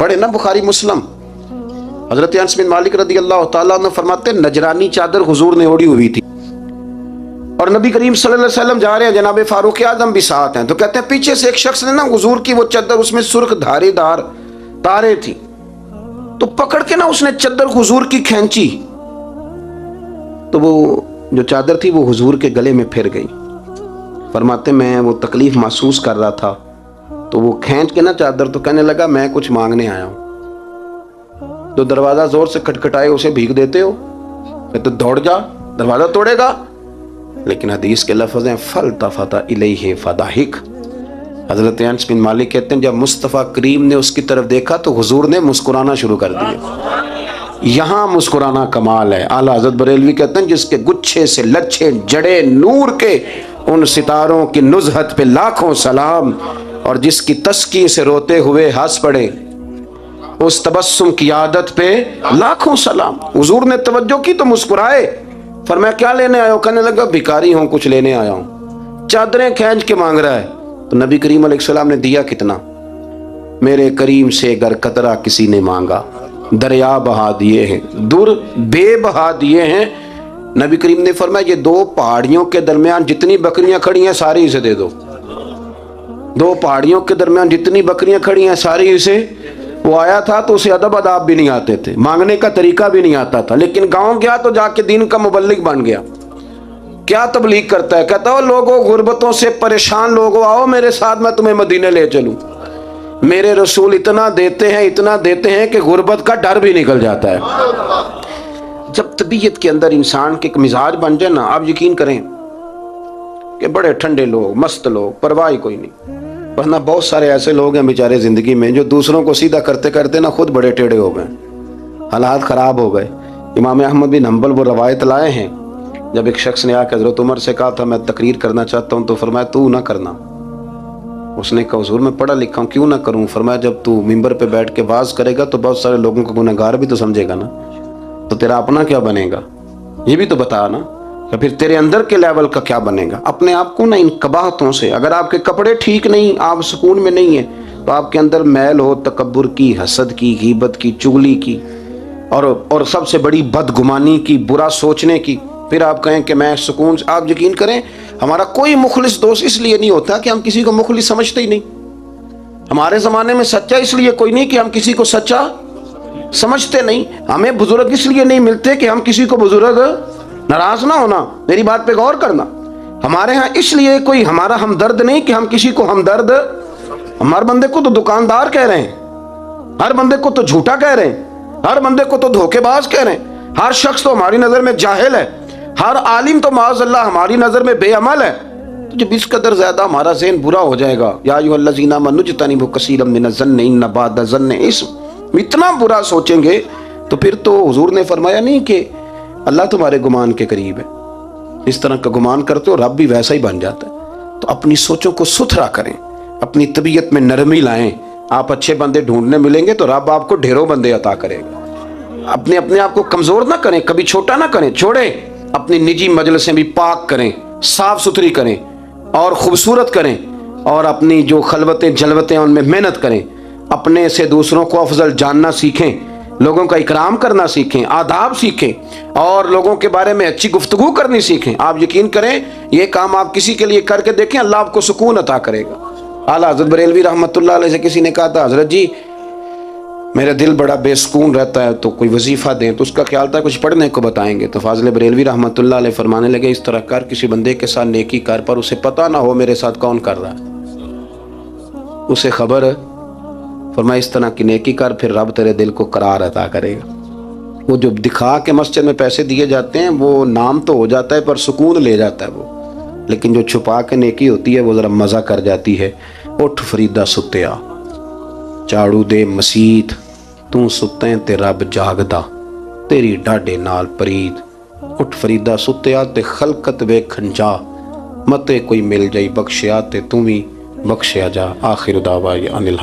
पढ़े ना बुखारी मुस्लिम। हजरत अनस बिन मालिक रदी अल्लाह तआला अन्हु फरमाते नजरानी चादर हुजूर ने ओढ़ी हुई थी और नबी करीम सल्लल्लाहु अलैहि वसल्लम जा रहे हैं, जनाब फारूक आजम भी साथ हैं, तो कहते हैं पीछे से एक शख्स ने ना हुजूर की वो चादर, उसमें सुर्ख धारीदार तारे थी, तो पकड़ के ना उसने चादर हुजूर की खींची, तो वो जो चादर थी वो हुजूर के गले में फिर गई। फरमाते मैं वो तकलीफ महसूस कर रहा था, तो वो खींच के ना चादर, तो कहने लगा मैं कुछ मांगने आया हूं। तो दरवाजा जोर से खटखटाए, उसे भीख देते हो, तो दौड़ जा, दरवाजा तोड़ेगा। लेकिन हदीस के लफ्ज़ हैं फल्तफता इलैहि फदाहिक। हजरत अनस बिन मालिक कहते हैं जब मुस्तफ़ा करीम ने उसकी तरफ देखा तो हुजूर ने मुस्कुराना शुरू कर दिया। यहाँ मुस्कुराना कमाल है। आला हज़रत बरेलवी कहते हैं जिसके गुच्छे से लच्छे जड़े नूर के उन सितारों की नुज़हत पे लाखों सलाम, और जिसकी तस्की से रोते हुए हंस पड़े उस तबस्सुम की आदत पे लाखों सलाम। हुजूर ने तवज्जो की तो मुस्कुराए। फरमाया क्या लेने आए हो? कहने लगा भिखारी हूं, कुछ लेने आया हूं। चादरें खींच के मांग रहा है। तो नबी करीम अलैहिस्सलाम ने दिया कितना? मेरे करीम से अगर कतरा किसी ने मांगा दरिया बहा दिए हैं, दूर बे बहा दिए हैं। नबी करीम ने फरमाया ये दो पहाड़ियों के दरमियान जितनी बकरियां खड़ी हैं सारी इसे दे दो। दो पहाड़ियों के दरमियान जितनी बकरियां खड़ी हैं सारी इसे। वो आया था तो उसे अदब अदाब भी नहीं आते थे, मांगने का तरीका भी नहीं आता था, लेकिन गांव गया तो जाके दीन का मुबल्लिग बन गया। क्या तबलीग करता है? कहता हो लोगों गुर्बतों से परेशान लोगों आओ मेरे साथ, मैं तुम्हें मदीने ले चलूं। मेरे रसूल इतना देते हैं कि गुर्बत का डर भी निकल जाता है। जब तबीयत के अंदर इंसान के एक मिजाज बन जाए ना, आप यकीन करें कि बड़े ठंडे लोग, मस्त लोग, परवाह कोई नहीं। वरना बहुत सारे ऐसे लोग हैं बेचारे जिंदगी में जो दूसरों को सीधा करते करते ना खुद बड़े टेढ़े हो गए, हालात खराब हो गए। इमाम अहमद बिन हम्बल वो रवायत लाए हैं, जब एक शख्स ने आकर हज़रत उमर से कहा था मैं तकरीर करना चाहता हूँ, तो फरमाया तू ना करना। उसने कहा हुजूर मैं पढ़ा लिखा हूँ, क्यों ना करूँ? फरमाया जब तू मिंबर पे बैठ के वाज करेगा तो बहुत सारे लोगों को गुनहगार भी तो समझेगा ना, तो तेरा अपना क्या बनेगा ये भी तो बता ना, या फिर तेरे अंदर के लेवल का क्या बनेगा। अपने आप को ना इन कबाहतों से, अगर आपके कपड़े ठीक नहीं, आप सुकून में नहीं है, तो आपके अंदर मैल हो तकब्बुर की, हसद की, गीबत की, चुगली की, और सबसे बड़ी बदगुमानी की, बुरा सोचने की, फिर आप कहें कि मैं सुकून से। आप यकीन करें हमारा कोई मुखलिस दोस्त इसलिए नहीं होता कि हम किसी को मुखलिस समझते ही नहीं। हमारे ज़माने में सच्चा इसलिए कोई नहीं कि हम किसी को सच्चा समझते नहीं। हमें बुजुर्ग इसलिए नहीं मिलते कि हम किसी को बुजुर्ग, नाराज ना होना, मेरी बात पे गौर करना। हमारे यहाँ इसलिए कोई हमारा हमदर्द नहीं कि हम किसी को हमदर्द, हमारे बंदे को तो दुकानदार कह रहे हैं, हर बंदे को तो झूठा कह रहे हैं, हर बंदे को तो धोखेबाज कह रहे हैं, हर शख्स तो हमारी नजर में जाहिल है, हर आलिम तो माज़अल्लाह हमारी नजर में बेअमल है। तो जब इस कदर ज्यादा हमारा ज़हन बुरा हो जाएगा, या अय्युहल्लज़ीना आमनू इज्तनिबू कसीरम मिनज़्ज़न्नि इन्न बअदज़-ज़न्नि इस्म, इतना बुरा सोचेंगे तो फिर तो हुजूर ने फरमाया नहीं कि अल्लाह तुम्हारे गुमान के करीब है। इस तरह का गुमान करते हो रब भी वैसा ही बन जाता है। तो अपनी सोचों को सुथरा करें, अपनी तबीयत में नरमी लाएं। आप अच्छे बंदे ढूंढने मिलेंगे तो रब आपको ढेरों बंदे अता करेगा। अपने आप को कमजोर ना करें, कभी छोटा ना करें, छोड़े। अपनी निजी मजलिसें भी पाक करें, साफ सुथरी करें और खूबसूरत करें, और अपनी जो खलवतें जलवतें उनमें मेहनत करें। अपने से दूसरों को अफजल जानना सीखें, लोगों का इकराम करना सीखें, आदाब सीखें, और लोगों के बारे में अच्छी गुफ्तगू करनी सीखें। आप यकीन करें ये काम आप किसी के लिए करके देखें, अल्लाह आपको सुकून अता करेगा। आला हज़रत बरेलवी रहमतुल्लाह अलैह से किसी ने कहा था हज़रत जी मेरा दिल बड़ा बेसुकून रहता है, तो कोई वजीफ़ा दें। तो उसका ख्याल था कुछ पढ़ने को बताएंगे। तो फाज़िल बरेलवी रहमतुल्लाह अलैह फरमाने लगे इस तरह कर, किसी बंदे के साथ नेकी कर, पर उसे पता ना हो मेरे साथ कौन कर रहा है, उसे खबर। फरमाया इस तरह की नेकी कर, फिर रब तेरे दिल को करार अता करेगा। वो जो दिखा के मस्जिद में पैसे दिए जाते हैं वो नाम तो हो जाता है पर सुकून ले जाता है वो, लेकिन जो छुपा के नेकी होती है वो ज़रा मज़ा कर जाती है। उठ फरीदा सुत्या झाड़ू दे मसीत, तू सुत्ते ते रब जागदा, तेरी डाडे नाल परीत। उठ फरीदा सुत्या ते खलकत वेखन जा, मते कोई मिल जाई बख्शिया ते तू भी बख्शिया जा। आखिर दावा अनिल।